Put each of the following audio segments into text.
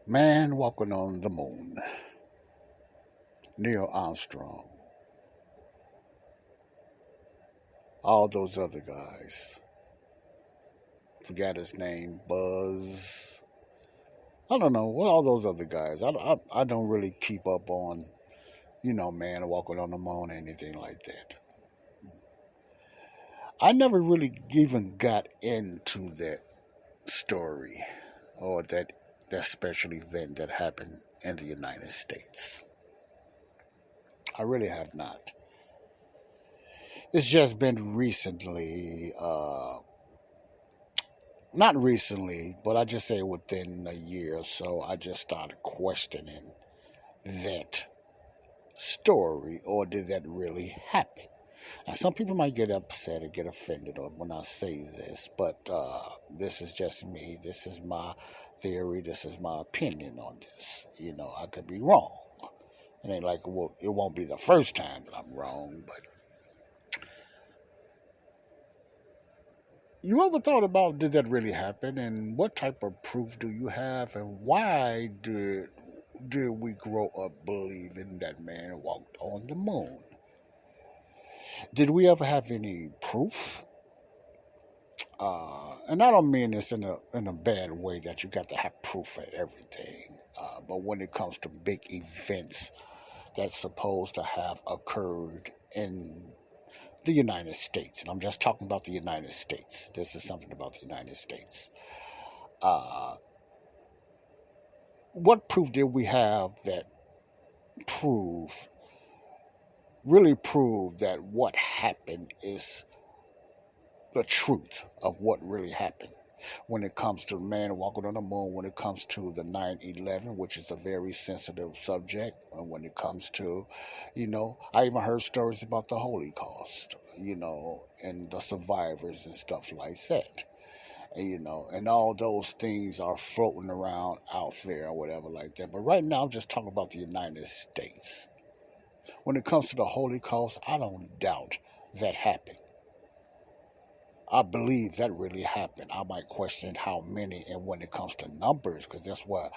Man walking on the moon. Neil Armstrong. All those other guys. Forgot his name. Buzz. I don't know. What all those other guys. I don't really keep up on, man walking on the moon or anything like that. I never really even got into that story or that special event that happened in the United States. I really have not. It's just been recently, not recently, but I just say within a year or so, I just started questioning that story, or did that really happen? Now, some people might get upset or get offended when I say this, but this is just me. This is my theory. This is my opinion on this. I could be wrong. It ain't like it won't be the first time that I'm wrong, but you ever thought about, did that really happen, and what type of proof do you have, and why did we grow up believing that man walked on the moon? Did we ever have any proof? And I don't mean this in a bad way that you got to have proof for everything, but when it comes to big events that's supposed to have occurred in the United States, and I'm just talking about the United States. This is something about the United States. What proof did we have that really prove that what happened is the truth of what really happened? When it comes to man walking on the moon, when it comes to the 9/11, which is a very sensitive subject, and when it comes to, I even heard stories about the Holocaust, and the survivors and stuff like that. And all those things are floating around out there or whatever like that. But right now, I'm just talking about the United States. When it comes to the Holocaust, I don't doubt that happened. I believe that really happened. I might question how many, and when it comes to numbers, because that's why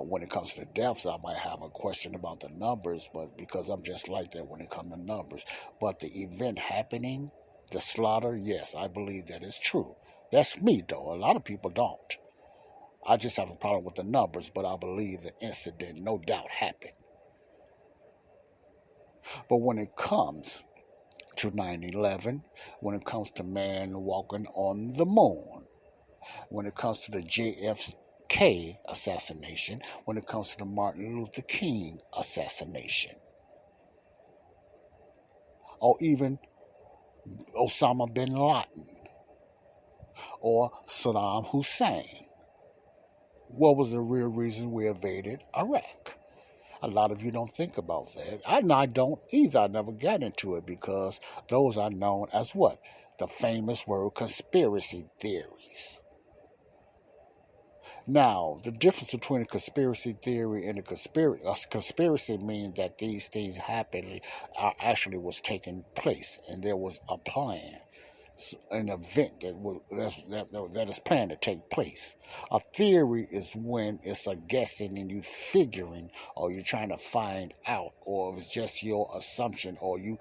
when it comes to deaths, I might have a question about the numbers, but because I'm just like that when it comes to numbers. But the event happening, the slaughter, yes, I believe that is true. That's me, though. A lot of people don't. I just have a problem with the numbers, but I believe the incident, no doubt, happened. But when it comes to 9/11, when it comes to man walking on the moon, when it comes to the JFK assassination, when it comes to the Martin Luther King assassination, or even Osama bin Laden or Saddam Hussein, what was the real reason we invaded Iraq? A lot of you don't think about that. I don't either. I never got into it because those are known as what? The famous word conspiracy theories. Now, the difference between a conspiracy theory and a conspiracy means that these things actually was taking place, and there was a plan, an event that is planned to take place. A theory is when it's a guessing and you figuring, or you're trying to find out, or it's just your assumption, or you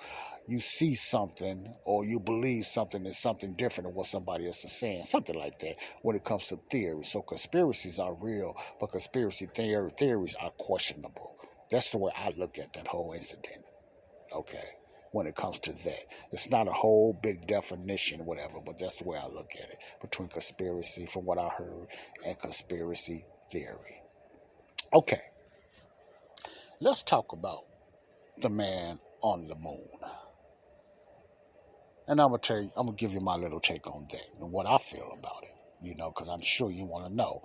see something, or you believe something is something different than what somebody else is saying, something like that when it comes to theory. So conspiracies are real, but conspiracy theories are questionable. That's the way I look at that whole incident. Okay. When it comes to that, it's not a whole big definition, whatever, but that's the way I look at it, between conspiracy, from what I heard, and conspiracy theory. Okay, let's talk about the man on the moon. And I'm gonna give you my little take on that and what I feel about it, because I'm sure you want to know.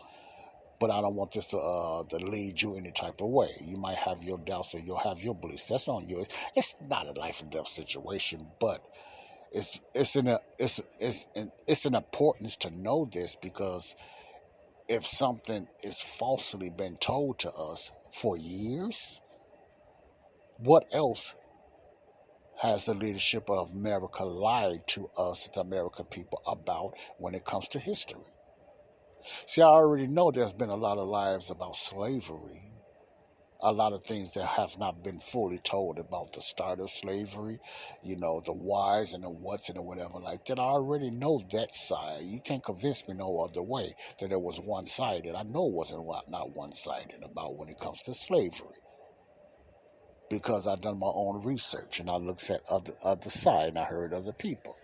But I don't want this to lead you any type of way. You might have your doubts or you'll have your beliefs. That's on you. It's not a life and death situation, but it's an importance to know this, because if something is falsely been told to us for years, what else has the leadership of America lied to us, the American people, about when it comes to history? See, I already know there's been a lot of lives about slavery, a lot of things that have not been fully told about the start of slavery, the whys and the whats and the whatever like that. I already know that side. You can't convince me no other way that it was one-sided. I know it wasn't not one-sided about when it comes to slavery, because I've done my own research and I looked at other side and I heard other people.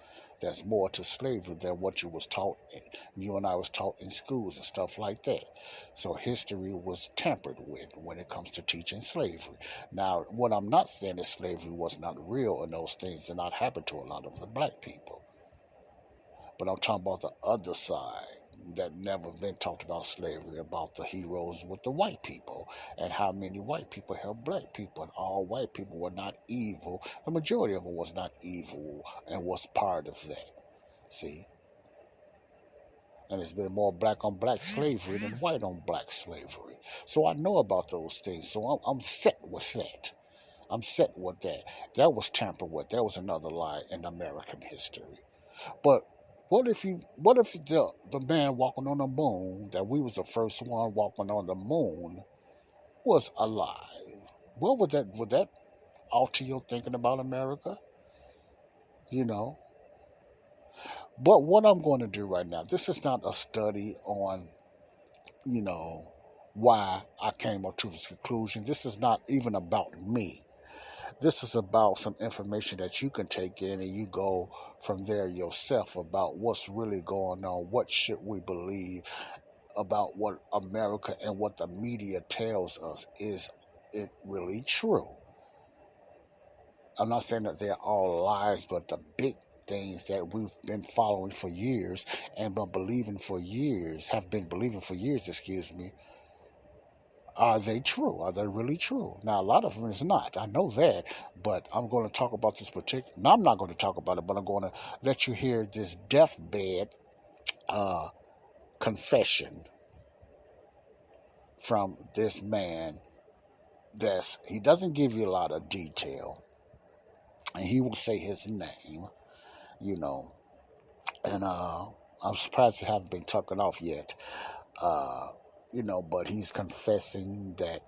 There's more to slavery than what you and I was taught in schools and stuff like that. So history was tampered with when it comes to teaching slavery. Now, what I'm not saying is slavery was not real and those things did not happen to a lot of the black people. But I'm talking about the other side that never been talked about slavery, about the heroes with the white people and how many white people helped black people, and all white people were not evil. The majority of them was not evil and was part of that. See? And it's been more black on black slavery than white on black slavery. So I know about those things. So I'm set with that. I'm set with that. That was tampered with. That was another lie in American history. But what if the man walking on the moon, that we was the first one walking on the moon, was alive? What would that alter your thinking about America? But what I'm going to do right now, this is not a study on, why I came up to this conclusion. This is not even about me. This is about some information that you can take in and you go from there yourself about what's really going on. What should we believe about what America and what the media tells us? Is it really true? I'm not saying that they're all lies, but the big things that we've been following for years and have been believing for years, are they true? Are they really true? Now, a lot of them is not. I know that. But I'm going to talk about this particular... No, I'm not going to talk about it, but I'm going to let you hear this deathbed confession from this man. He doesn't give you a lot of detail. And he will say his name, And I'm surprised it hasn't been taken off yet. But he's confessing that,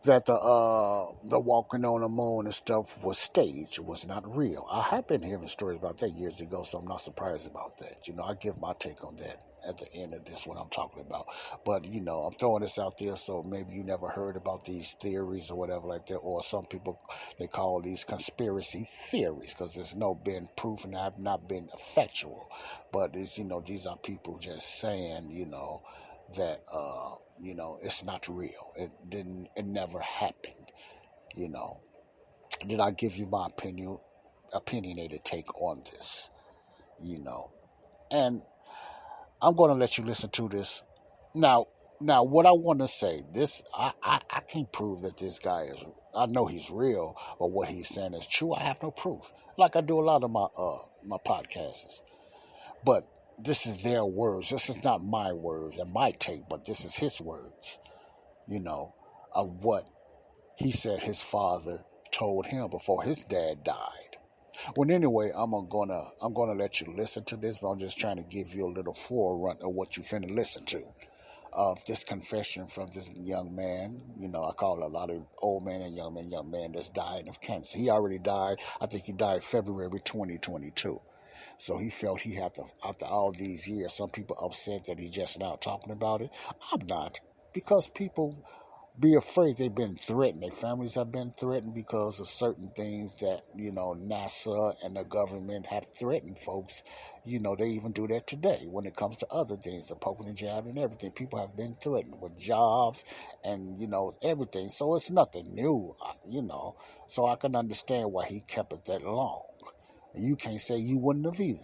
that the walking on the moon and stuff was staged. It was not real. I have been hearing stories about that years ago, so I'm not surprised about that. I give my take on that at the end of this, what I'm talking about. But, I'm throwing this out there, so maybe you never heard about these theories or whatever like that, or some people, they call these conspiracy theories, because there's no been proof and have not been factual. But, these are people just saying, that, it's not real. It never happened, Did I give you my opinionated take on this, And I'm going to let you listen to this. Now, what I want to say, I can't prove that this guy is, I know he's real, but what he's saying is true. I have no proof. Like I do a lot of my podcasts. But this is their words. This is not my words and my take, but this is his words, of what he said his father told him before his dad died. Well, anyway, I'm gonna let you listen to this, but I'm just trying to give you a little forerun of what you finna listen to. Of this confession from this young man. I call it a lot of old man and young man that's dying of cancer. He already died. I think he died February 2022. So he felt he had to, after all these years, some people upset that he just now talking about it. I'm not, because people be afraid. They've been threatened. Their families have been threatened because of certain things that, NASA and the government have threatened folks. They even do that today when it comes to other things, the poking and jabbing and everything. People have been threatened with jobs and, everything. So it's nothing new, So I can understand why he kept it that long. You can't say you wouldn't have either.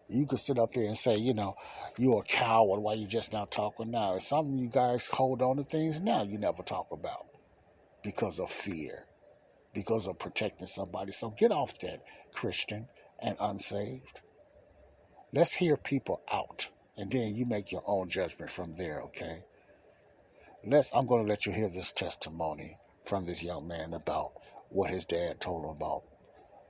You could sit up there and say, you're a coward. Why you just not talking now? Some of you guys hold on to things now you never talk about because of fear, because of protecting somebody. So get off that, Christian and unsaved. Let's hear people out, and then you make your own judgment from there, okay? I'm going to let you hear this testimony from this young man about what his dad told him about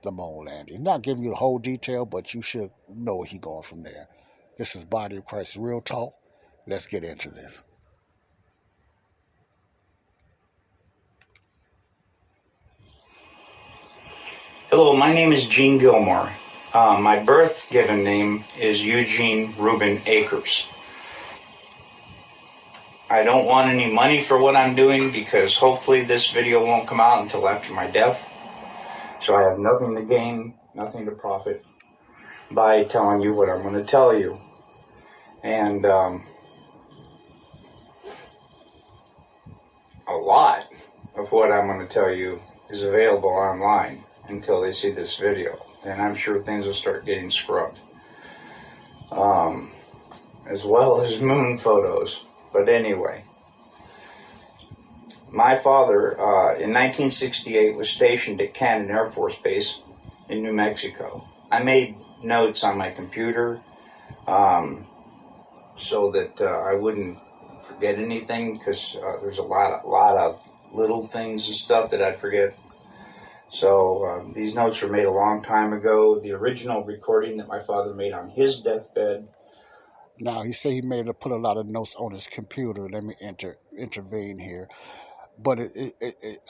the moon landing. Not giving you the whole detail, but you should know where he's going from there. This is Body of Christ Real Talk. Let's get into this. Hello, my name is Gene Gilmore. My birth given name is Eugene Reuben Akers. I don't want any money for what I'm doing because hopefully this video won't come out until after my death. So I have nothing to gain, nothing to profit by telling you what I'm going to tell you. And a lot of what I'm going to tell you is available online until they see this video. And I'm sure things will start getting scrubbed. As well as moon photos. But anyway, my father in 1968 was stationed at Cannon Air Force Base in New Mexico. I made notes on my computer so that I wouldn't forget anything, because there's a lot of little things and stuff that I'd forget. So these notes were made a long time ago. The original recording that my father made on his deathbed. Now, he said he put a lot of notes on his computer. Let me intervene here. But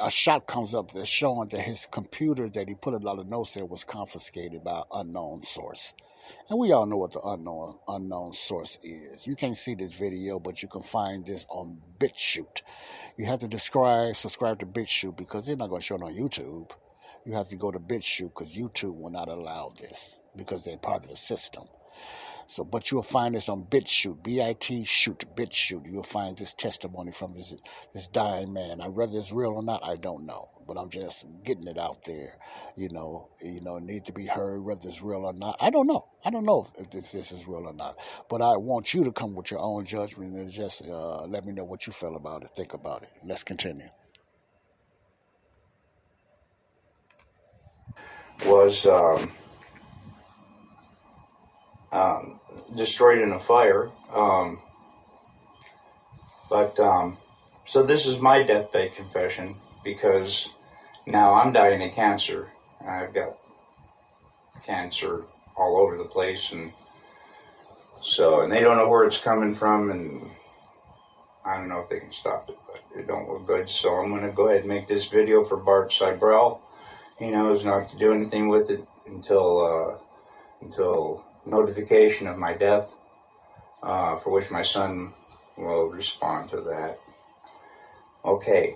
a shot comes up that's showing that his computer that he put a lot of notes in was confiscated by an unknown source. And we all know what the unknown source is. You can't see this video, but you can find this on BitChute. You have to subscribe to BitChute, because they're not going to show it on YouTube. You have to go to BitChute because YouTube will not allow this because they're part of the system. So, but you'll find this on BitChute, BitChute. You'll find this testimony from this dying man. Now, whether it's real or not, I don't know. But I'm just getting it out there. It needs to be heard, whether it's real or not. I don't know. I don't know if this is real or not. But I want you to come with your own judgment and just let me know what you feel about it, think about it. Let's continue. Was destroyed in a fire. So this is my deathbed confession, because now I'm dying of cancer. I've got cancer all over the place, and they don't know where it's coming from, and I don't know if they can stop it, but it don't look good. So I'm going to go ahead and make this video for Bart Seibel. He knows not to do anything with it until notification of my death, for which my son will respond to that. Okay,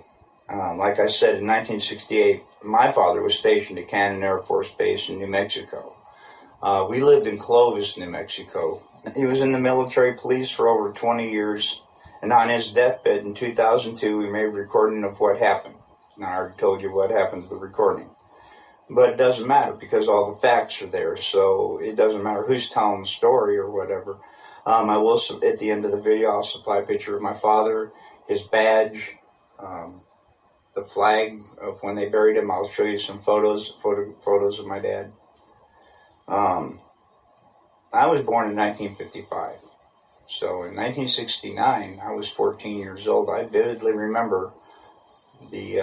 like I said, in 1968, my father was stationed at Cannon Air Force Base in New Mexico. We lived in Clovis, New Mexico. He was in the military police for over 20 years, and on his deathbed in 2002, we made a recording of what happened. Now, I already told you what happened to the recording. But it doesn't matter, because all the facts are there, so it doesn't matter who's telling the story or whatever. I will, at the end of the video, I'll supply a picture of my father, his badge, the flag of when they buried him. I'll show you some photos of my dad. I was born in 1955, so in 1969, I was 14 years old. I vividly remember the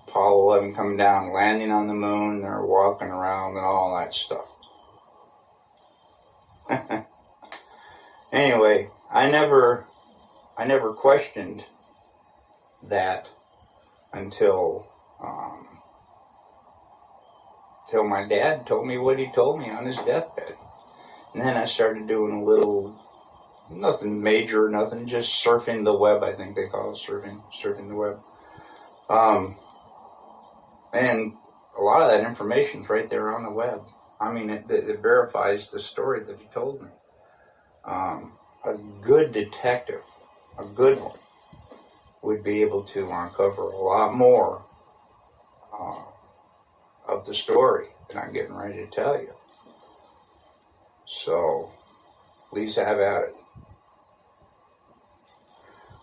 Apollo 11 coming down, landing on the moon, they're walking around and all that stuff. Anyway, I never questioned that until my dad told me what he told me on his deathbed. And then I started doing a little, nothing major, nothing, just surfing the web, I think they call it, surfing the web. And a lot of that information's right there on the web. I mean, it verifies the story that he told me. A good detective, a good one, would be able to uncover a lot more of the story that I'm getting ready to tell you. So, please have at it.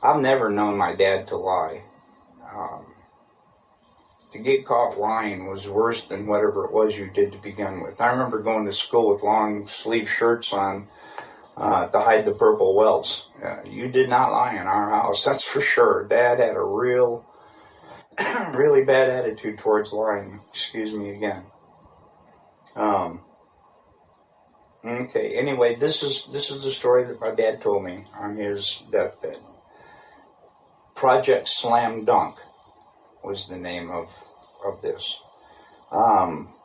I've never known my dad to lie. To get caught lying was worse than whatever it was you did to begin with. I remember going to school with long sleeve shirts on to hide the purple welts. You did not lie in our house, that's for sure. Dad had a really bad attitude towards lying. Excuse me again. Okay. Anyway, this is the story that my dad told me on his deathbed. Project Slam Dunk was the name of this.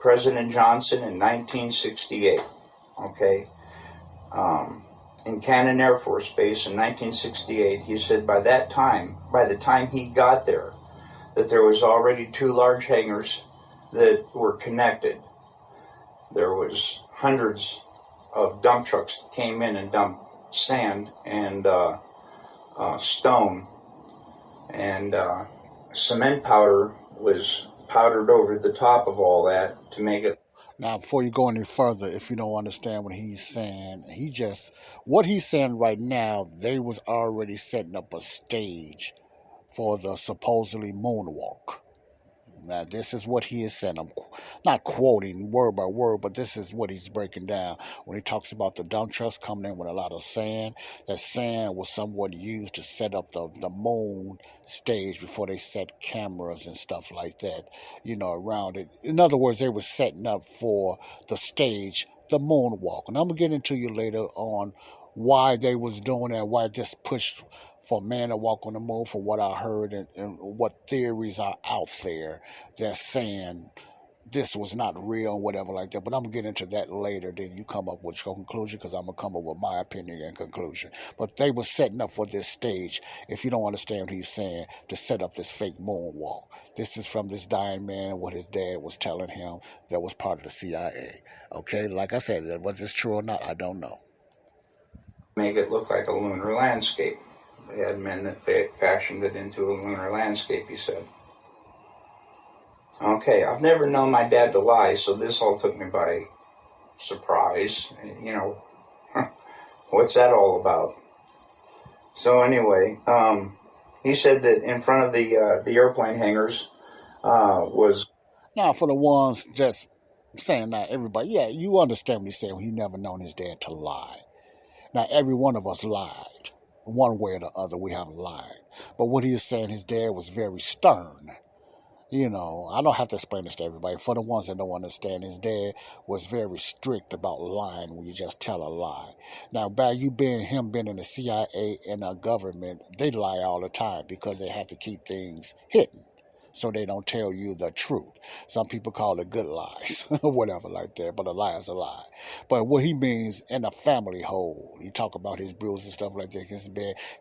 President Johnson in 1968. Okay. In Cannon Air Force Base in 1968, he said by the time he got there, that there was already 2 large hangars that were connected. There was hundreds of dump trucks that came in and dumped sand and stone, and cement powder was powdered over the top of all that to make it. Now, before you go any further, if you don't understand what he's saying, what he's saying right now, they was already setting up a stage for the supposedly moonwalk. Now, this is what he is saying. I'm not quoting word by word, but this is what he's breaking down. When he talks about the dump trucks coming in with a lot of sand, that sand was somewhat used to set up the moon stage before they set cameras and stuff like that, around it. In other words, they were setting up for the stage, the moonwalk. And I'm going to get into you later on why they was doing that, why this push for man to walk on the moon, for what I heard and what theories are out there that's saying this was not real and whatever like that. But I'm going to get into that later. Then you come up with your conclusion, because I'm going to come up with my opinion and conclusion. But they were setting up for this stage, if you don't understand what he's saying, to set up this fake moonwalk. This is from this dying man, what his dad was telling him, that was part of the CIA. Okay, like I said, whether it's true or not, I don't know. Make it look like a lunar landscape. They had men that fashioned it into a lunar landscape, he said. Okay, I've never known my dad to lie, so this all took me by surprise. What's that all about? So anyway, he said that in front of the airplane hangars was... Now, for the ones just saying, not everybody, yeah, you understand what he's saying. He never known his dad to lie. Now, every one of us lied. One way or the other, we have lied. But what he is saying, his dad was very stern. I don't have to explain this to everybody. For the ones that don't understand, his dad was very strict about lying when you just tell a lie. Now, by him being in the CIA and the government, they lie all the time because they have to keep things hidden, so they don't tell you the truth. Some people call it good lies, or whatever like that, but a lie is a lie. But what he means in a family whole, he talk about his bruises and stuff like that.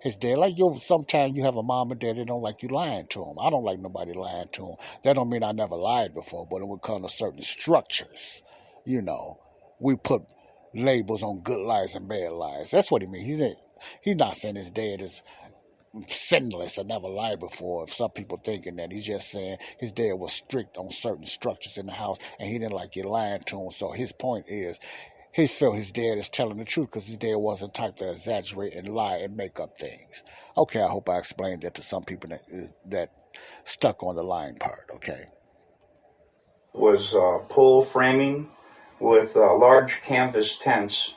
His dad, like sometimes you have a mom and dad, they don't like you lying to them. I don't like nobody lying to them. That don't mean I never lied before, but it would come to certain structures. We put labels on good lies and bad lies. That's what he means. He's not saying his dad is sinless. I never lied before. If some people thinking that, he's just saying his dad was strict on certain structures in the house, and he didn't like you lying to him. So his point is, he felt his dad is telling the truth because his dad wasn't the type to exaggerate and lie and make up things. Okay, I hope I explained that to some people that stuck on the lying part. Okay. Was pole framing with large canvas tents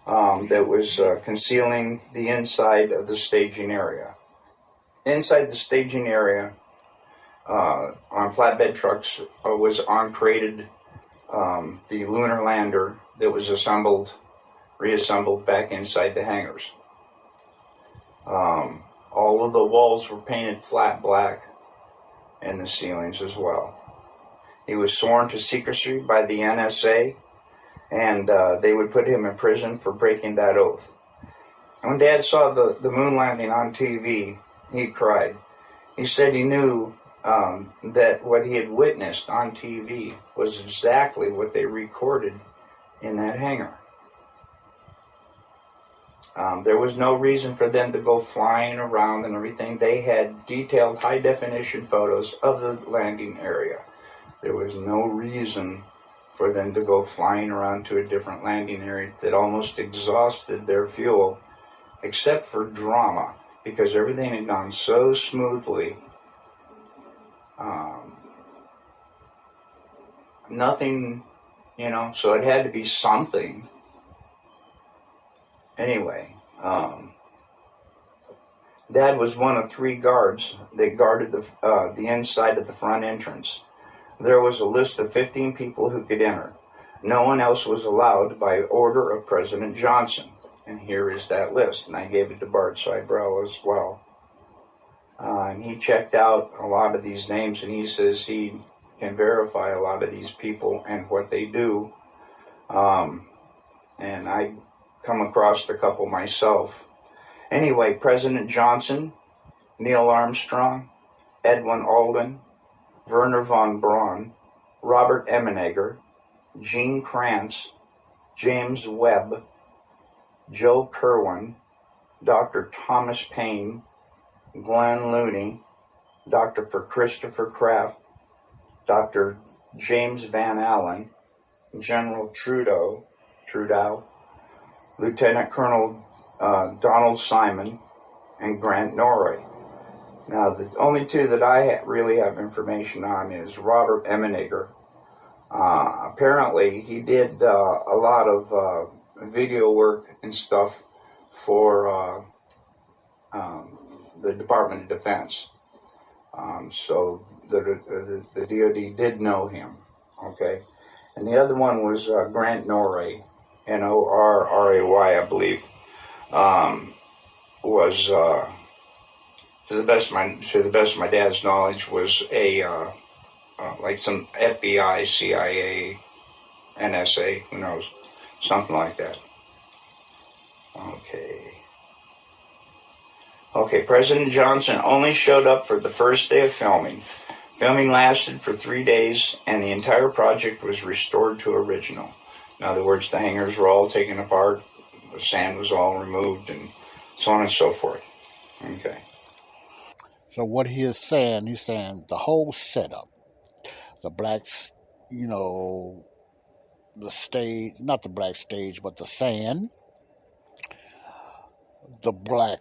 that was concealing the inside of the staging area. Inside the staging area, on flatbed trucks, was created the lunar lander that was reassembled back inside the hangars. All of the walls were painted flat black, and the ceilings as well. He was sworn to secrecy by the NSA, and they would put him in prison for breaking that oath. When Dad saw the moon landing on TV, he cried. He said he knew that what he had witnessed on TV was exactly what they recorded in that hangar. There was no reason for them to go flying around and everything. They had detailed high-definition photos of the landing area. There was no reason for them to go flying around to a different landing area that almost exhausted their fuel, except for drama, because everything had gone so smoothly. Nothing, so it had to be something. Anyway, Dad was one of 3 guards that guarded the inside of the front entrance. There was a list of 15 people who could enter. No one else was allowed by order of President Johnson. And here is that list. And I gave it to Bart Seibel as well. And he checked out a lot of these names, and he says he can verify a lot of these people and what they do. And I come across a couple myself. Anyway, President Johnson, Neil Armstrong, Edwin Alden, Werner von Braun, Robert Emenegger, Gene Kranz, James Webb, Joe Kerwin, Dr. Thomas Paine, Glenn Looney, Dr. Christopher Kraft, Dr. James Van Allen, General Trudeau, Lieutenant Colonel Donald Simon, and Grant Norrie. Now, the only two that I really have information on is Robert Emenegger. Apparently, he did a lot of video work and stuff for the Department of Defense. So the DoD did know him, okay? And the other one was Grant Norrie, Norray, I believe, was to the best of my dad's knowledge, was a like some FBI, CIA, NSA, who knows, something like that. Okay, President Johnson only showed up for the first day of filming. Filming lasted for 3 days, and the entire project was restored to original. In other words, the hangars were all taken apart, the sand was all removed, and so on and so forth. Okay. So what he is saying, he's saying the whole setup, the blacks, the stage, not the black stage, but the sand, the black,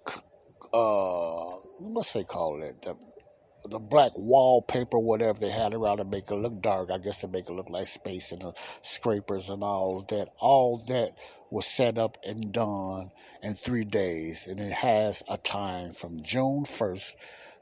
what's they call it, the black wallpaper, whatever they had around to make it look dark. I guess to make it look like space and the scrapers and all that was set up and done in 3 days. And it has a time from June 1st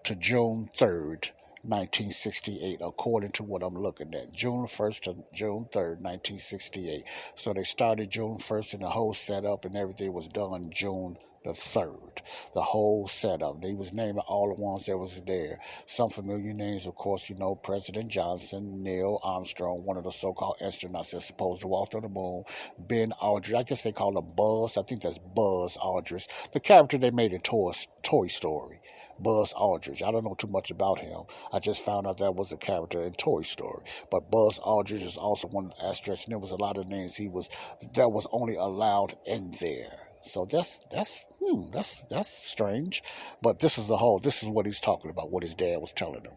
to June 3rd, 1968, according to what I'm looking at. June 1st to June 3rd, 1968. So they started June 1st and the whole setup and everything was done June the 3rd. The whole setup. They was naming all the ones that was there. Some familiar names, of course, President Johnson, Neil Armstrong, one of the so-called astronauts that's supposed to walk on the moon, Ben Aldridge. I guess they call him Buzz. I think that's Buzz Aldridge. The character they made in Toy Story. Buzz Aldridge. I don't know too much about him. I just found out that was a character in Toy Story. But Buzz Aldridge is also one of the astronauts, and there was a lot of names that was only allowed in there. So that's strange. But this is what he's talking about, what his dad was telling him.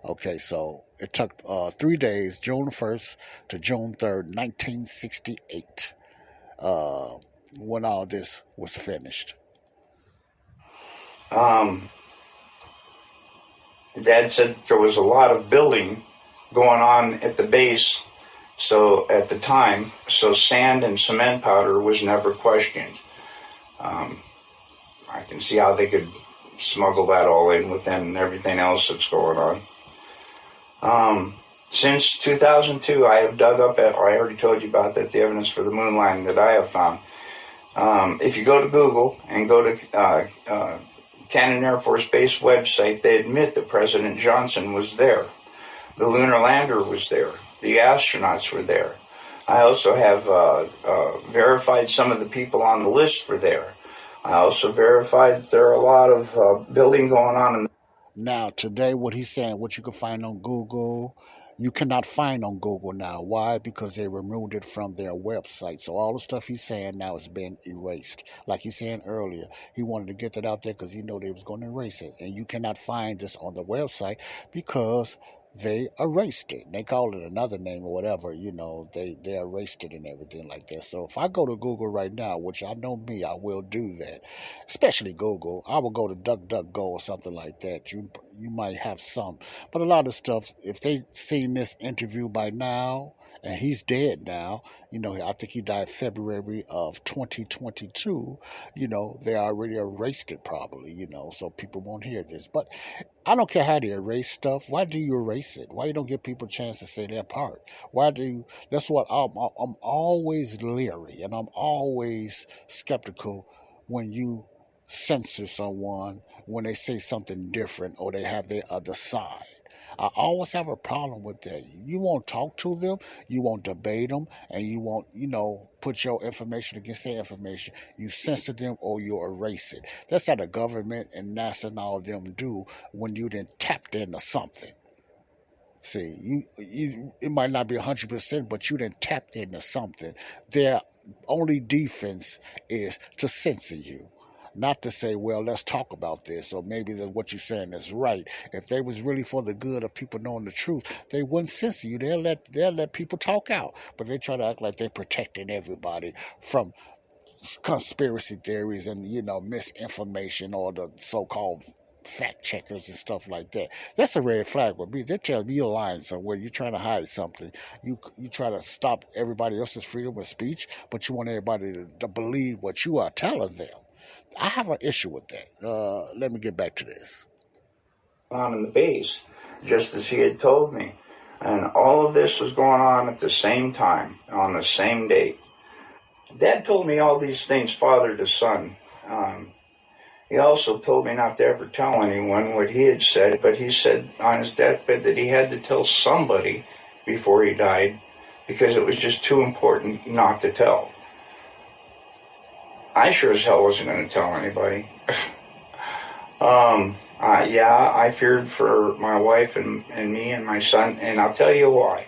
Okay, so it took 3 days, June 1st to June 3rd, 1968, when all this was finished. Dad said there was a lot of building going on at the base, so at the time, so sand and cement powder was never questioned. I can see how they could smuggle that all in within everything else that's going on. Since 2002, I have dug up I already told you about that, the evidence for the moon landing that I have found. If you go to Google and go to Cannon Air Force Base website, they admit that President Johnson was there. The lunar lander was there. The astronauts were there. I also have verified some of the people on the list were there. I also verified there are a lot of building going on. Now, today, what he's saying, what you can find on Google, you cannot find on Google now. Why? Because they removed it from their website. So all the stuff he's saying now has been erased. Like he's saying earlier, he wanted to get that out there because he knew they was going to erase it. And you cannot find this on the website because they erased it. They call it another name or whatever, they erased it and everything like that. So if I go to Google right now, which I know me, I will do that, especially Google. I will go to DuckDuckGo or something like that. You might have some. But a lot of stuff, if they seen this interview by now and he's dead now. I think he died February of 2022. They already erased it probably, so people won't hear this. But I don't care how they erase stuff. Why do you erase it? Why you don't give people a chance to say their part? Why do you? That's what I'm always leery, and I'm always skeptical when you censor someone when they say something different or they have their other side. I always have a problem with that. You won't talk to them, you won't debate them, and you won't, put your information against their information. You censor them or you erase it. That's how the government and NASA and all of them do when you then tapped into something. See, it might not be 100%, but you then tapped into something. Their only defense is to censor you. Not to say, well, let's talk about this, or maybe that what you're saying is right. If they was really for the good of people knowing the truth, they wouldn't censor you. They'll let people talk out. But they try to act like they're protecting everybody from conspiracy theories and, misinformation or the so-called fact checkers and stuff like that. That's a red flag with me. They're telling me you're lying somewhere. You're trying to hide something. You try to stop everybody else's freedom of speech, but you want everybody to believe what you are telling them. I have an issue with that. Let me get back to this. On in the base, just as he had told me. And all of this was going on at the same time, on the same date. Dad told me all these things, father to son. He also told me not to ever tell anyone what he had said, but he said on his deathbed that he had to tell somebody before he died because it was just too important not to tell. I sure as hell wasn't going to tell anybody. Yeah, I feared for my wife and me and my son, and I'll tell you why.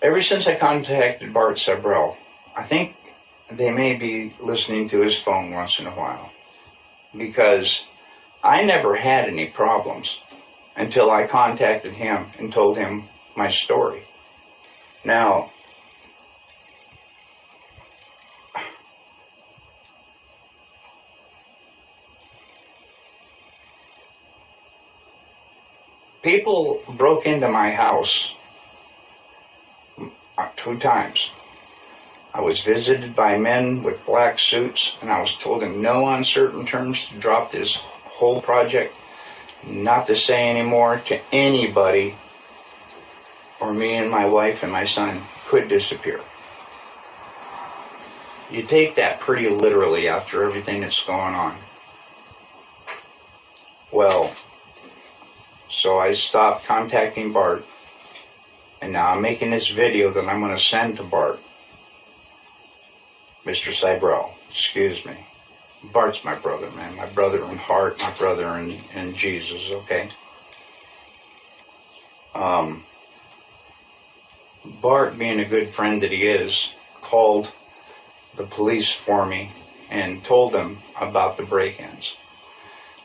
Ever since I contacted Bart Sabrell, I think they may be listening to his phone once in a while, because I never had any problems until I contacted him and told him my story. Now, people broke into my house 2 times. I was visited by men with black suits, and I was told in no uncertain terms to drop this whole project, not to say any more to anybody, or me and my wife and my son could disappear. You take that pretty literally after everything that's going on. Well, so I stopped contacting Bart, and now I'm making this video that I'm going to send to Bart. Mr. Sabrell, excuse me. Bart's my brother, man. My brother in heart, my brother in Jesus, okay? Bart, being a good friend that he is, called the police for me and told them about the break-ins.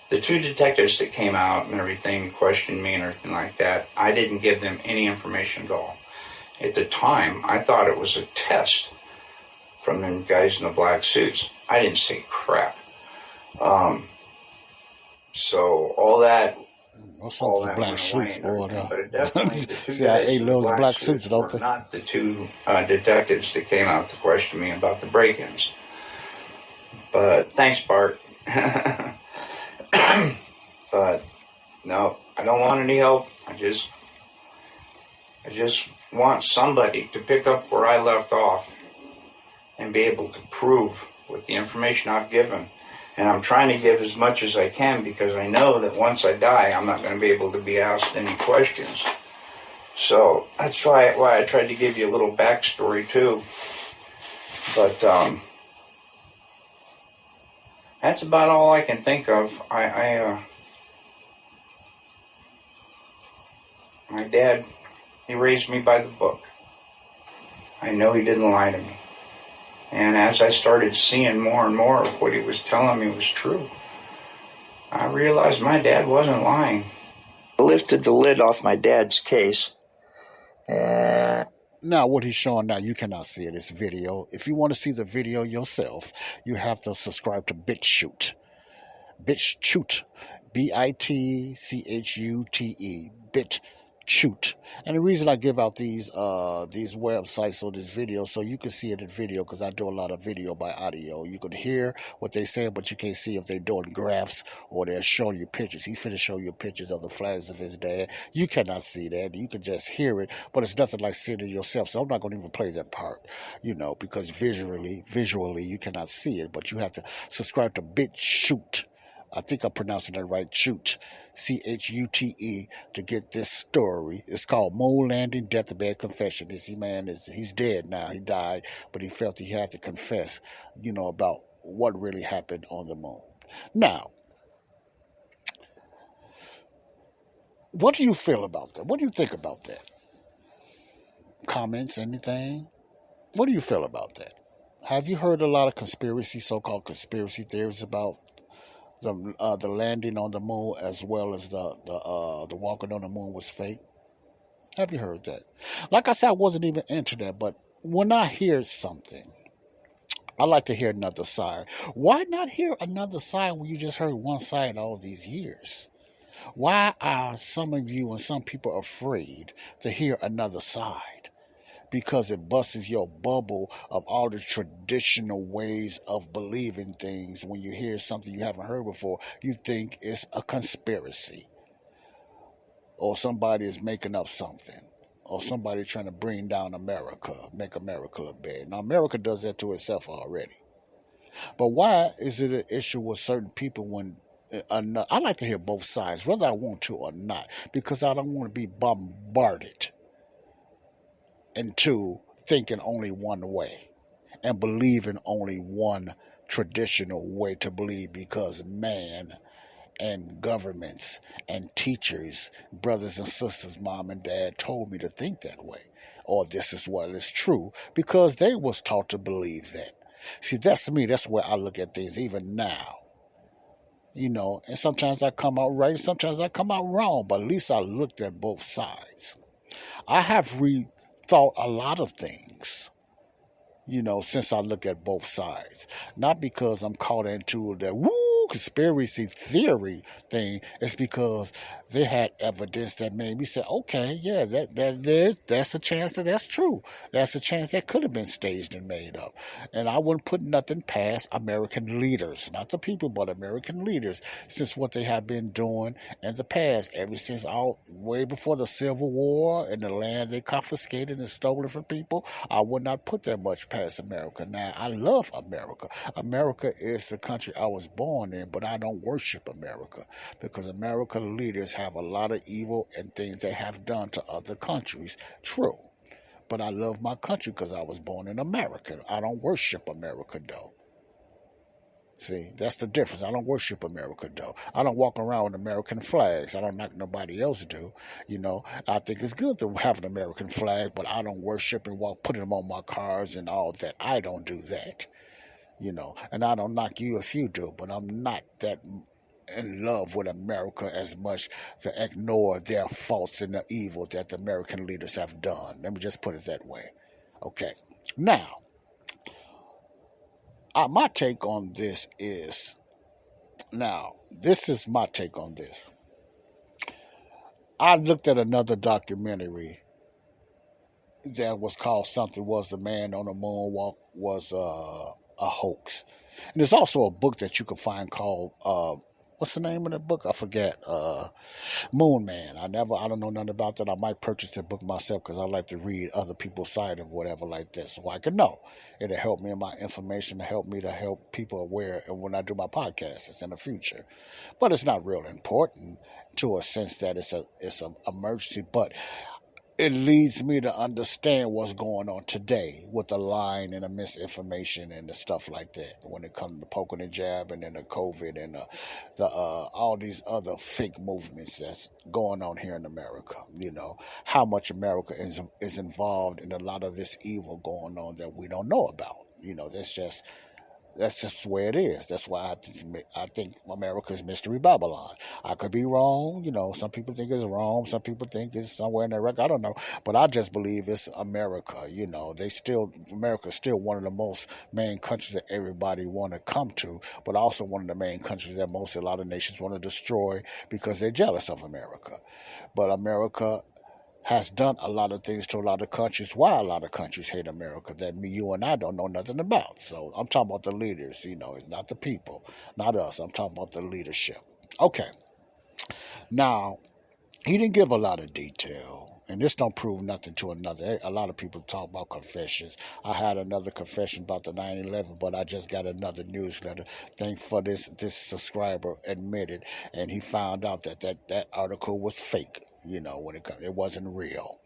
The 2 detectives that came out and everything, questioned me and everything like that, I didn't give them any information at all. At the time, I thought it was a test from them guys in the black suits. I didn't say crap. So all that... All that black suits, boy. But it definitely, the 2 CIA guys loves in black suits, don't were they? not the 2 detectives that came out to question me about the break-ins. But thanks, Bart. But no, I don't want any help. I just want somebody to pick up where I left off and be able to prove with the information I've given. And I'm trying to give as much as I can because I know that once I die, I'm not going to be able to be asked any questions. So that's why I tried to give you a little backstory too. But that's about all I can think of. My dad, he raised me by the book. I know he didn't lie to me. And as I started seeing more and more of what he was telling me was true, I realized my dad wasn't lying. I lifted the lid off my dad's case. Now, what he's showing now, you cannot see it. It's video. If you want to see the video yourself, you have to subscribe to BitChute. BitChute. BitChute. BitChute. shoot. And the reason I give out these websites or this video, so you can see it in video, because I do a lot of video by audio. You can hear what they say, but you can't see if they're doing graphs or they're showing you pictures. He finna show you pictures of the flags of his dad. You cannot see that. You can just hear it, but it's nothing like seeing it yourself. So I'm not going to even play that part, because visually you cannot see it, but you have to subscribe to BitChute. I think I'm pronouncing that right, Chute, Chute, to get this story. It's called Moon Landing Deathbed Confession. He's dead now. He died, but he felt he had to confess, about what really happened on the moon. Now, what do you feel about that? What do you think about that? Comments, anything? What do you feel about that? Have you heard a lot of so-called conspiracy theories about the landing on the moon, as well as the walking on the moon was fake? Have you heard that? Like I said, I wasn't even into that, but when I hear something, I like to hear another side. Why not hear another side when you just heard one side all these years? Why are some of you and some people afraid to hear another side? Because it busts your bubble of all the traditional ways of believing things. When you hear something you haven't heard before, you think it's a conspiracy, or somebody is making up something, or somebody trying to bring down America, make America look bad. Now, America does that to itself already. But why is it an issue with certain people when I like to hear both sides, whether I want to or not, because I don't want to be bombarded into thinking only one way and believing only one traditional way to believe, because man and governments and teachers, brothers and sisters, mom and dad told me to think that way, or this is what is true, because they was taught to believe that. See, that's me. That's where I look at things even now. And sometimes I come out right, sometimes I come out wrong, but at least I looked at both sides. I have thought a lot of things, since I look at both sides. Not because I'm caught into the conspiracy theory thing. It's because they had evidence that made me say, okay, yeah, that's a chance that that's true. That's a chance that could have been staged and made up. And I wouldn't put nothing past American leaders, not the people, but American leaders, since what they have been doing in the past, ever since way before the Civil War and the land they confiscated and stolen from people. I would not put that much past America. Now, I love America. America is the country I was born in, but I don't worship America, because American leaders have a lot of evil and things they have done to other countries. True. But I love my country because I was born in America. I don't worship America, though. See, that's the difference. I don't worship America, though. I don't walk around with American flags. I don't like nobody else do. I think it's good to have an American flag, but I don't worship and putting them on my cars and all that. I don't do that. And I don't knock you if you do, but I'm not that in love with America as much to ignore their faults and the evil that the American leaders have done. Let me just put it that way. Okay. Now, my take on this is, this is my take on this. I looked at another documentary that was called something, was the man on the moonwalk was a hoax. And there's also a book that you can find called, what's the name of the book? I forget. Moon Man. I don't know nothing about that. I might purchase the book myself because I like to read other people's side of whatever like this, so I can know. It'll help me in my information, to help me to help people aware when I do my podcasts in the future. But it's not real important to a sense that it's an emergency. But it leads me to understand what's going on today with the lying and the misinformation and the stuff like that when it comes to poking and jabbing and the COVID and the all these other fake movements that's going on here in America. How much America is involved in a lot of this evil going on that we don't know about. That's just the way it is. That's why I think America's Mystery Babylon. I could be wrong. Some people think it's Rome. Some people think it's somewhere in Iraq. I don't know. But I just believe it's America. America's still one of the most main countries that everybody want to come to, but also one of the main countries that a lot of nations want to destroy because they're jealous of America. But America has done a lot of things to a lot of countries. Why a lot of countries hate America that you and I don't know nothing about. So I'm talking about the leaders, it's not the people, not us. I'm talking about the leadership. Okay. Now, he didn't give a lot of detail, and this don't prove nothing to another. A lot of people talk about confessions. I had another confession about the 9/11, but I just got another newsletter thing for this subscriber admitted, and he found out that article was fake. When it wasn't real,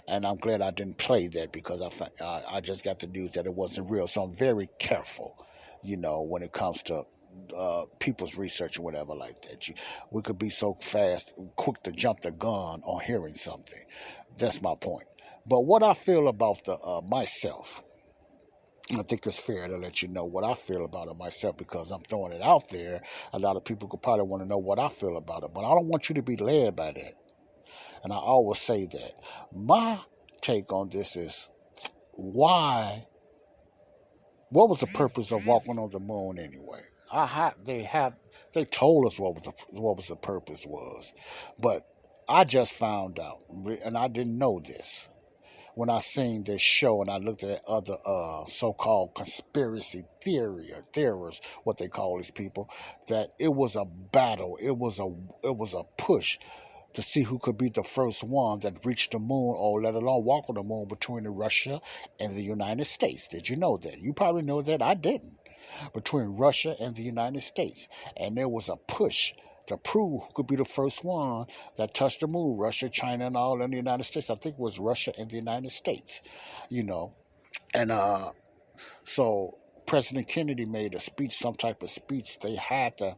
and I'm glad I didn't play that because I just got the news that it wasn't real. So I'm very careful, when it comes to people's research or whatever like that. We could be so quick to jump the gun on hearing something. That's my point. But what I feel about the myself, I think it's fair to let you know what I feel about it myself because I'm throwing it out there. A lot of people could probably want to know what I feel about it, but I don't want you to be led by that. And I always say that. My take on this is what was the purpose of walking on the moon anyway? They told us what the purpose was, but I just found out, and I didn't know this when I seen this show and I looked at other so-called conspiracy theorists, what they call these people, that it was a battle, it was a push to see who could be the first one that reached the moon or let alone walk on the moon between Russia and the United States. Did you know that? You probably know that. I didn't. Between Russia and the United States. And there was a push to prove who could be the first one that touched the moon. Russia, China, and all in the United States. I think it was Russia and the United States. And so President Kennedy made a speech, some type of speech. They had to,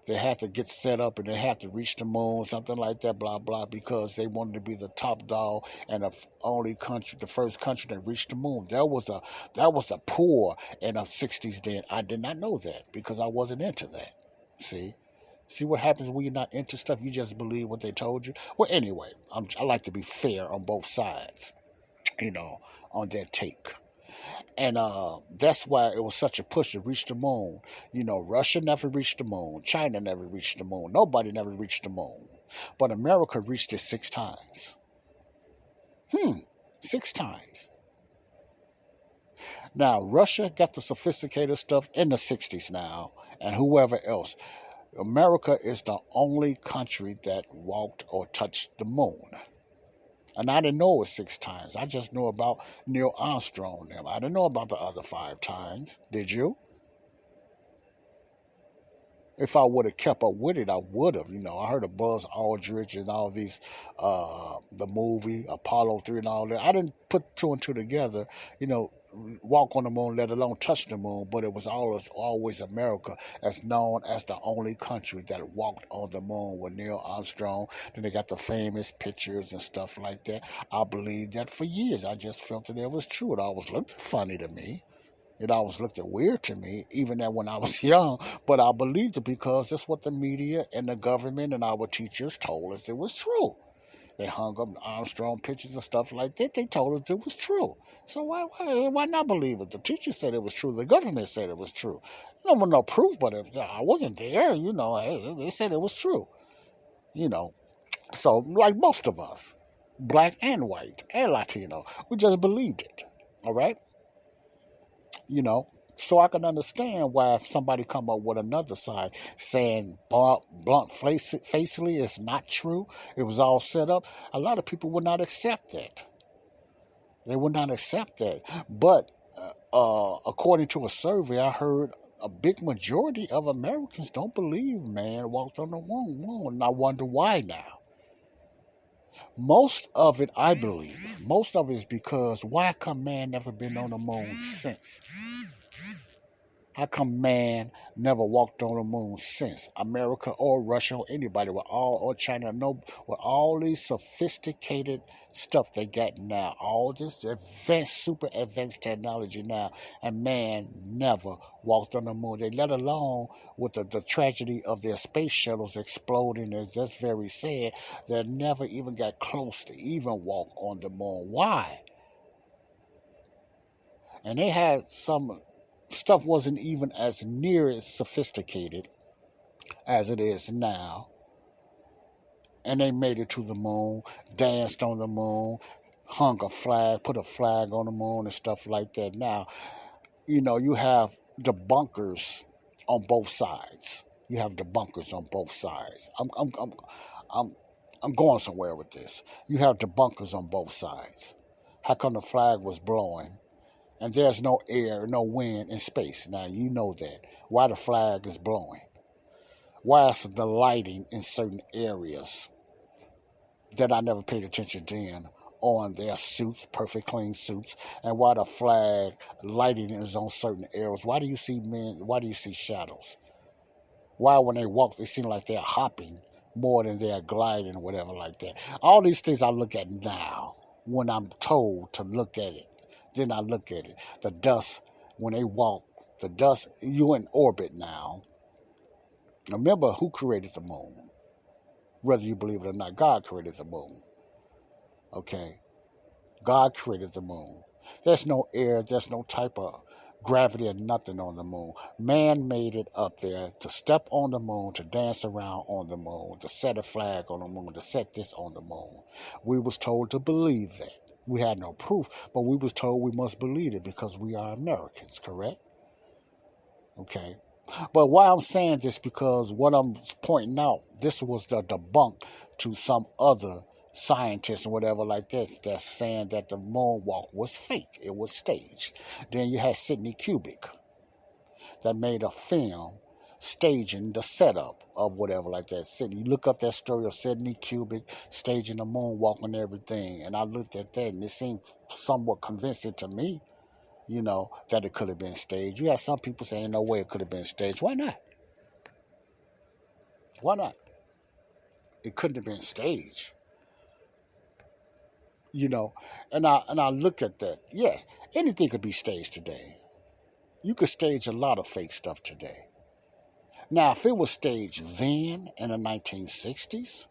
they had to get set up and they had to reach the moon, something like that, blah, blah, because they wanted to be the top dog and the first country that reached the moon. That was a pull in the 60s then. I did not know that because I wasn't into that. See what happens when you're not into stuff? You just believe what they told you. Well, anyway, I like to be fair on both sides, on their take. And that's why it was such a push to reach the moon. Russia never reached the moon. China never reached the moon. Nobody never reached the moon. But America reached it 6 times. 6 times. Now, Russia got the sophisticated stuff in the 60s now, and whoever else. America is the only country that walked or touched the moon. And I didn't know it was 6 times. I just know about Neil Armstrong and them. I didn't know about the other 5 times. Did you? If I would have kept up with it, I would have. I heard of Buzz Aldrin and all these, the movie, Apollo 3 and all that. I didn't put 2 and 2 together, walk on the moon, let alone touch the moon, but it was always America as known as the only country that walked on the moon with Neil Armstrong. Then they got the famous pictures and stuff like that. I believed that for years. I just felt that it was true. It always looked funny to me. It always looked weird to me, even that when I was young, but I believed it because that's what the media and the government and our teachers told us it was true. They hung up Armstrong pictures and stuff like that. They told us it was true. So why not believe it? The teacher said it was true. The government said it was true. No one no proof, but if I wasn't there, they said it was true. So like most of us, black and white and Latino, we just believed it. All right? So I can understand why if somebody come up with another side saying blunt facedly it's not true, it was all set up, a lot of people would not accept that. They would not accept that. But according to a survey, I heard a big majority of Americans don't believe man walked on the moon. And I wonder why now. Most of it, I believe, is because why come man never been on the moon since? How come man never walked on the moon since? America or Russia or anybody or China, with all these sophisticated stuff they got now, all this super advanced technology now, and man never walked on the moon. They let alone with the tragedy of their space shuttles exploding, as that's very sad, they never even got close to even walk on the moon. Why? And they had some stuff wasn't even as near as sophisticated as it is now. and they made it to the moon, danced on the moon, hung a flag, put a flag on the moon and stuff like that. Now, you have debunkers on both sides. You have debunkers on both sides. I'm going somewhere with this. You have debunkers on both sides. How come the flag was blowing and there's no air, no wind in space? Now you know that. Why the flag is blowing? Why is the lighting in certain areas that I never paid attention to on their suits, perfect clean suits, and why the flag lighting is on certain areas? Why do you see men? Why do you see shadows? Why when they walk, they seem like they're hopping more than they're gliding or whatever like that? All these things I look at now when I'm told to look at it. Then I look at it. The dust, when they walk, the dust, you're in orbit now. Remember who created the moon. Whether you believe it or not, God created the moon. Okay? God created the moon. There's no air, there's no type of gravity or nothing on the moon. Man made it up there to step on the moon, to dance around on the moon, to set a flag on the moon, to set this on the moon. We was told to believe that. We had no proof, but we was told we must believe it because we are Americans, correct? Okay. But why I'm saying this, because what I'm pointing out, this was the debunk to some other scientists and whatever like this that's saying that the moonwalk was fake. It was staged. Then you had Sidney Kubrick that made a film staging the setup of whatever like that. You look up that story of Sidney Kubrick staging the moonwalk and everything, and I looked at that and it seemed somewhat convincing to me, that it could have been staged. You had some people saying no way it could have been staged. Why not? Why not? It couldn't have been staged. And I look at that. Yes, anything could be staged today. You could stage a lot of fake stuff today. Now, if it was staged then in the 1960s,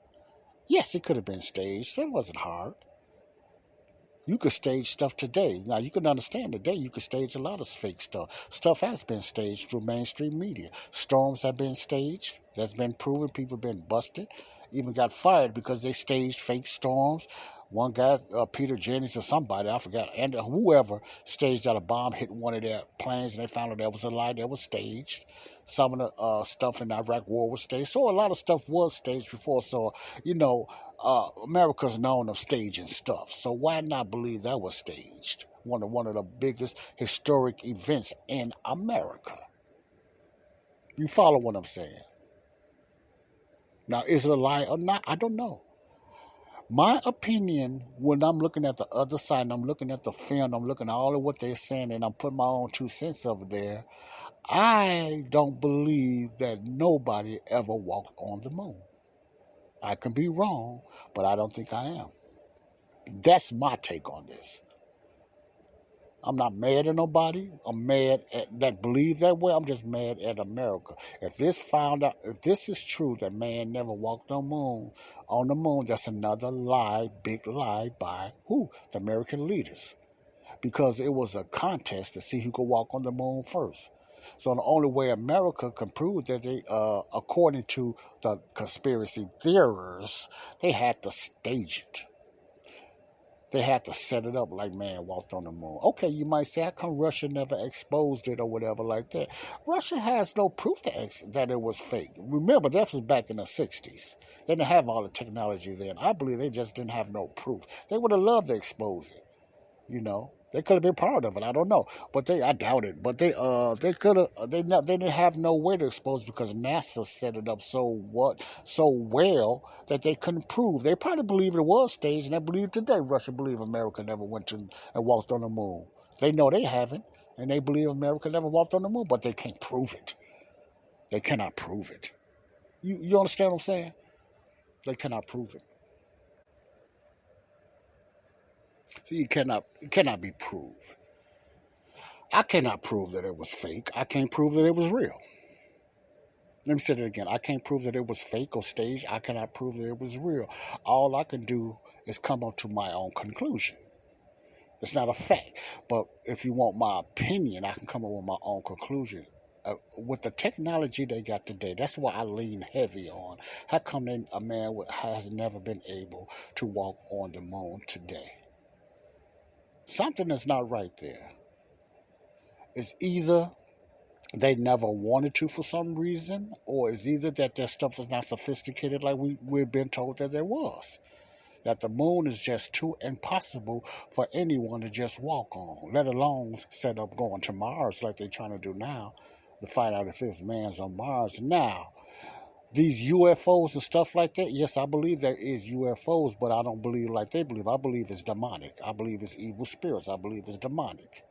yes, it could have been staged. It wasn't hard. You could stage stuff today. Now, you can understand today you could stage a lot of fake stuff. Stuff has been staged through mainstream media. Storms have been staged. That's been proven. People have been busted. Even got fired because they staged fake storms. One guy, Peter Jennings or somebody, I forgot, and whoever staged that a bomb hit one of their planes and they found out that was a lie that was staged. Some of the stuff in the Iraq War was staged. So a lot of stuff was staged before. So, America's known of staging stuff. So why not believe that was staged? One of the biggest historic events in America. You follow what I'm saying? Now, is it a lie or not? I don't know. My opinion, when I'm looking at the other side, and I'm looking at the film, I'm looking at all of what they're saying, and I'm putting my own 2 cents over there, I don't believe that nobody ever walked on the moon. I can be wrong, but I don't think I am. That's my take on this. I'm not mad at nobody. I'm mad at that believe that way. I'm just mad at America. If this is true that man never walked on the moon, that's another lie, big lie by who? The American leaders. Because it was a contest to see who could walk on the moon first. So the only way America can prove that they, according to the conspiracy theorists, they had to stage it. They had to set it up like man walked on the moon. Okay, you might say, how come Russia never exposed it or whatever like that? Russia has no proof that it was fake. Remember, that was back in the 60s. They didn't have all the technology then. I believe they just didn't have no proof. They would have loved to expose it, They could have been part of it. I don't know, but I doubt it. But they could have. They didn't have no way to expose it because NASA set it up so well that they couldn't prove. They probably believe it was staged, and they believe today. Russia believe America never went to and walked on the moon. They know they haven't, and they believe America never walked on the moon, but they can't prove it. They cannot prove it. You understand what I'm saying? They cannot prove it. So it cannot be proved. I cannot prove that it was fake. I can't prove that it was real. Let me say that again. I can't prove that it was fake or staged. I cannot prove that it was real. All I can do is come up to my own conclusion. It's not a fact. But if you want my opinion, I can come up with my own conclusion. with the technology they got today, that's why I lean heavy on. How come a man has never been able to walk on the moon today? Something is not right there. It's either they never wanted to for some reason, or it's either that their stuff is not sophisticated like we've been told that there was. That the moon is just too impossible for anyone to just walk on, let alone set up going to Mars like they're trying to do now, to find out if there's man's on Mars. Now, these UFOs and stuff like that, yes, I believe there is UFOs, but I don't believe like they believe. I believe it's demonic. I believe it's evil spirits. I believe it's demonic.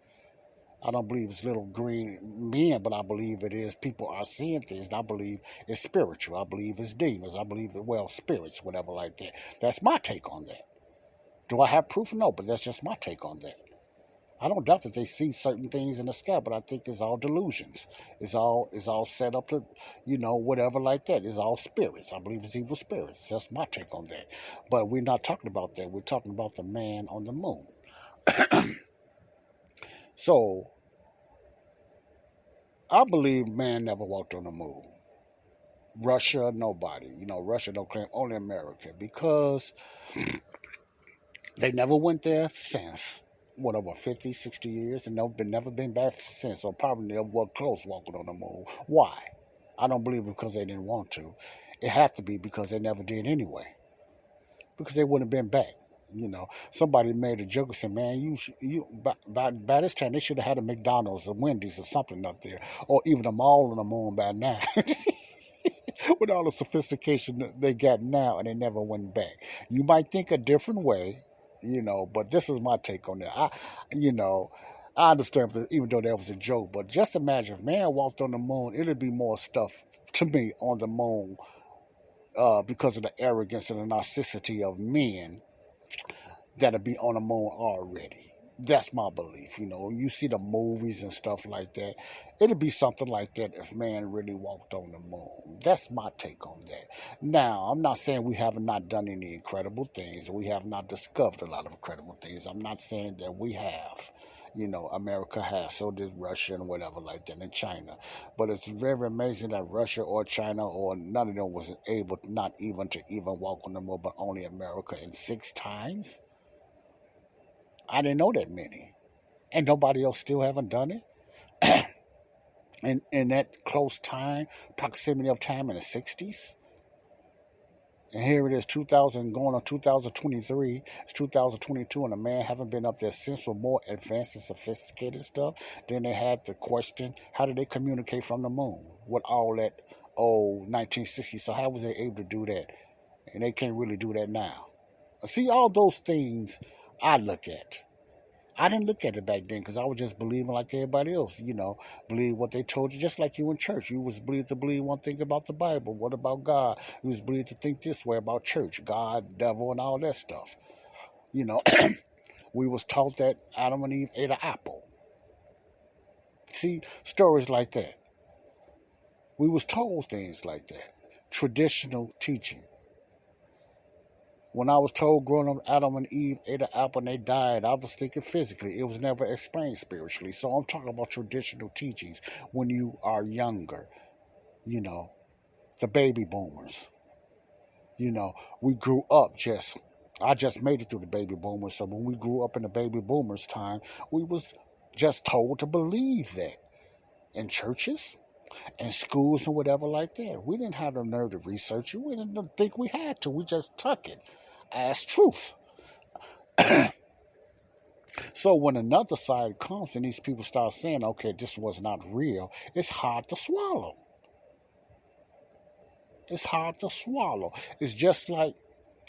I don't believe it's little green men, but I believe it is. People are seeing things, and I believe it's spiritual. I believe it's demons. I believe it, well, spirits, whatever like that. That's my take on that. Do I have proof? No, but that's just my take on that. I don't doubt that they see certain things in the sky, but I think it's all delusions. It's all set up to, whatever like that. It's all spirits. I believe it's evil spirits. That's my take on that. But we're not talking about that. We're talking about the man on the moon. So, I believe man never walked on the moon. Russia, nobody. Russia don't claim, only America. Because they never went there since, over 50, 60 years, and never been back since. Or probably never were close walking on the moon. Why? I don't believe it because they didn't want to. It has to be because they never did anyway. Because they wouldn't have been back. Somebody made a joke and said, man, by this time, they should have had a McDonald's or Wendy's or something up there, or even a mall on the moon by now. With all the sophistication that they got now, and they never went back. You might think a different way, but this is my take on that. I understand, even though that was a joke, but just imagine if man walked on the moon, it'd be more stuff to me on the moon because of the arrogance and the narcissity of men that'll be on the moon already. That's my belief. You see the movies and stuff like that. It'll be something like that if man really walked on the moon. That's my take on that. Now, I'm not saying we have not done any incredible things. We have not discovered a lot of incredible things. I'm not saying that we have. America has. So did Russia and whatever like that, and China. But it's very amazing that Russia or China or none of them was able not even to walk on the moon, but only America in 6 times. I didn't know that many. And nobody else still haven't done it. in that close time, proximity of time in the 60s. And here it is, 2000 going on 2023. It's 2022, and the man haven't been up there since with more advanced and sophisticated stuff. Then they had the question, how did they communicate from the moon with all that 1960? So how was they able to do that? And they can't really do that now. See, all those things I look at. I didn't look at it back then because I was just believing like everybody else, believe what they told you, just like you in church. You was believed to believe one thing about the Bible. What about God? You was believed to think this way about church, God, devil, and all that stuff. We was taught that Adam and Eve ate an apple. See, stories like that. We was told things like that. Traditional teaching. When I was told growing up Adam and Eve ate an apple and they died, I was thinking physically. It was never explained spiritually. So I'm talking about traditional teachings when you are younger. The baby boomers. We grew up I just made it through the baby boomers. So when we grew up in the baby boomers' time, we was just told to believe that. In churches and schools and whatever like that. We didn't have the nerve to research it. We didn't think we had to. We just took it as truth. So when another side comes and these people start saying, okay, this was not real, it's hard to swallow. It's hard to swallow. It's just like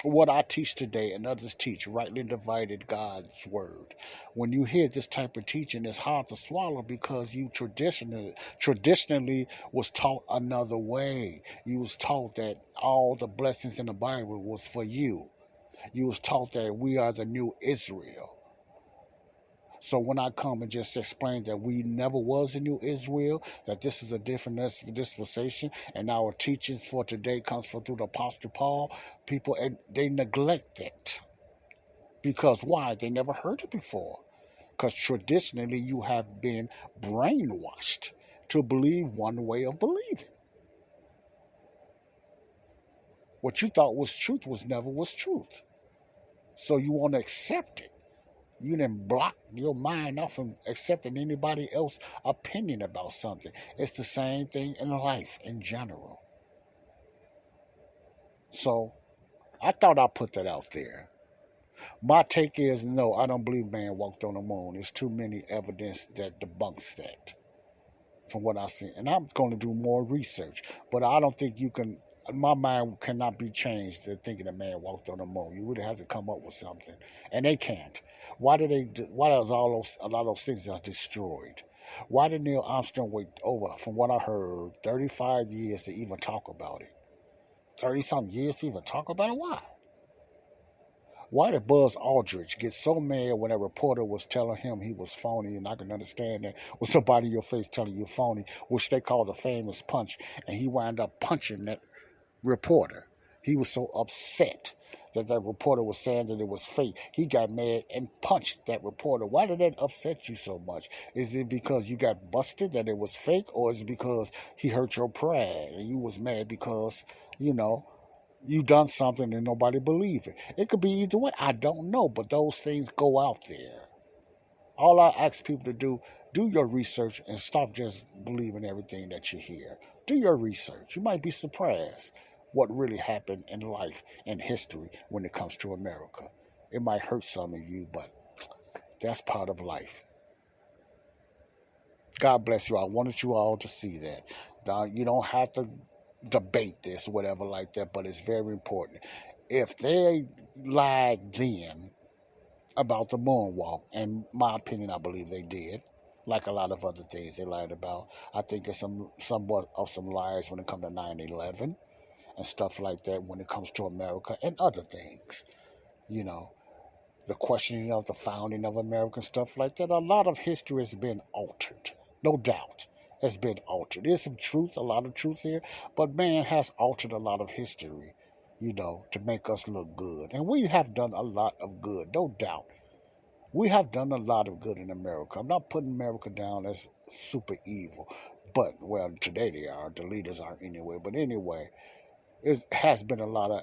what I teach today and others teach, rightly divided God's word. When you hear this type of teaching, it's hard to swallow because you traditionally was taught another way. You was taught that all the blessings in the Bible was for you. You was taught that we are the new Israel. So when I come and just explain that we never was a new Israel, that this is a different dispensation, and our teachings for today comes through the Apostle Paul, people, and they neglect it. Because why? They never heard it before. Because traditionally you have been brainwashed to believe one way of believing. What you thought was truth never was truth. So you want to accept it. You didn't block your mind off from accepting anybody else's opinion about something. It's the same thing in life in general. So I thought I'd put that out there. My take is no, I don't believe man walked on the moon. There's too many evidence that debunks that from what I see. And I'm going to do more research. But I don't think you can, my mind cannot be changed to thinking a man walked on the moon. You would have to come up with something. And they can't. Why does a lot of those things just destroyed? Why did Neil Armstrong wait over, from what I heard, 35 years to even talk about it? 30-something years to even talk about it? Why? Why did Buzz Aldrich get so mad when a reporter was telling him he was phony? And I can understand that with somebody in your face telling you phony, which they call the famous punch, and he wound up punching that reporter. He was so upset that reporter was saying that it was fake. He got mad and punched that reporter. Why did that upset you so much? Is it because you got busted that it was fake, or is it because he hurt your pride and you was mad because, you done something and nobody believed it? It could be either way. I don't know, but those things go out there. All I ask people to do your research and stop just believing everything that you hear. Do your research. You might be surprised what really happened in life and history when it comes to America. It might hurt some of you, but that's part of life. God bless you. I wanted you all to see that. Now, you don't have to debate this, whatever like that, but it's very important. If they lied then about the moonwalk, in my opinion, I believe they did, like a lot of other things they lied about. I think it's somewhat of some lies when it comes to 9/11 and stuff like that when it comes to America and other things. The questioning of the founding of America and stuff like that. A lot of history has been altered, no doubt. Has been altered. There's some truth, a lot of truth here, but man has altered a lot of history, to make us look good. And we have done a lot of good, no doubt. We have done a lot of good in America. I'm not putting America down as super evil, but, well, today they are. The leaders are anyway. But anyway, it has been a lot of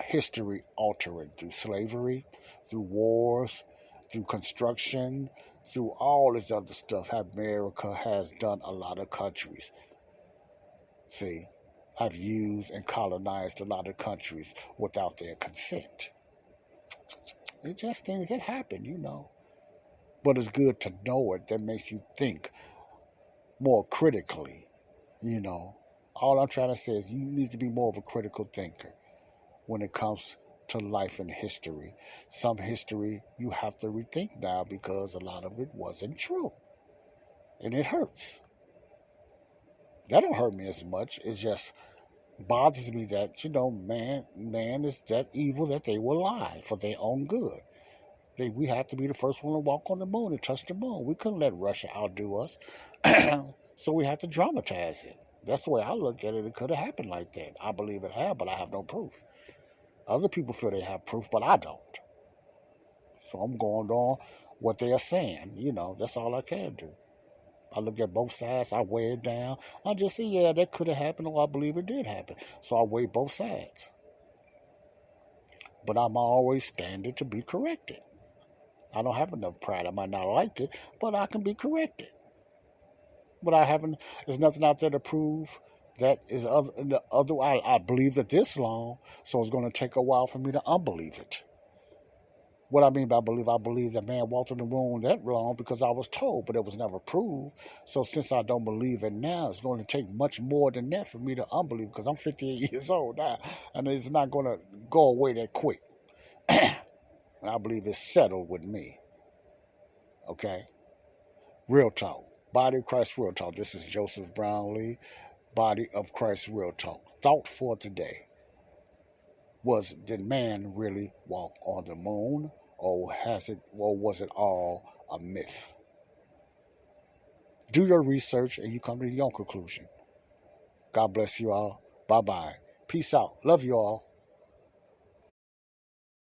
history altering through slavery, through wars, through construction, through all this other stuff. America has done a lot of countries. Have used and colonized a lot of countries without their consent. It's just things that happen, But it's good to know it. That makes you think more critically, All I'm trying to say is you need to be more of a critical thinker when it comes to life and history. Some history you have to rethink now because a lot of it wasn't true. And it hurts. That don't hurt me as much. It just bothers me that, man is that evil that they will lie for their own good. We have to be the first one to walk on the moon and touch the moon. We couldn't let Russia outdo us. So we have to dramatize it. That's the way I look at it. It could have happened like that. I believe it had, but I have no proof. Other people feel they have proof, but I don't. So I'm going on what they are saying. That's all I can do. I look at both sides. I weigh it down. I just say, yeah, that could have happened, or I believe it did happen. So I weigh both sides. But I'm always standing to be corrected. I don't have enough pride. I might not like it, but I can be corrected. But there's nothing out there to prove that is other. I believed it this long, so it's going to take a while for me to unbelieve it. What I mean by I believe that man walked on the moon that long because I was told, but it was never proved. So since I don't believe it now, it's going to take much more than that for me to unbelieve, because I'm 58 years old now, and it's not going to go away that quick. And I believe it's settled with me. Okay? Real talk. Body of Christ Real Talk. This is Joseph Brownlee. Body of Christ Real Talk. Thought for today was, did man really walk on the moon, or was it all a myth? Do your research and you come to your own conclusion. God bless you all. Bye-bye. Peace out. Love you all.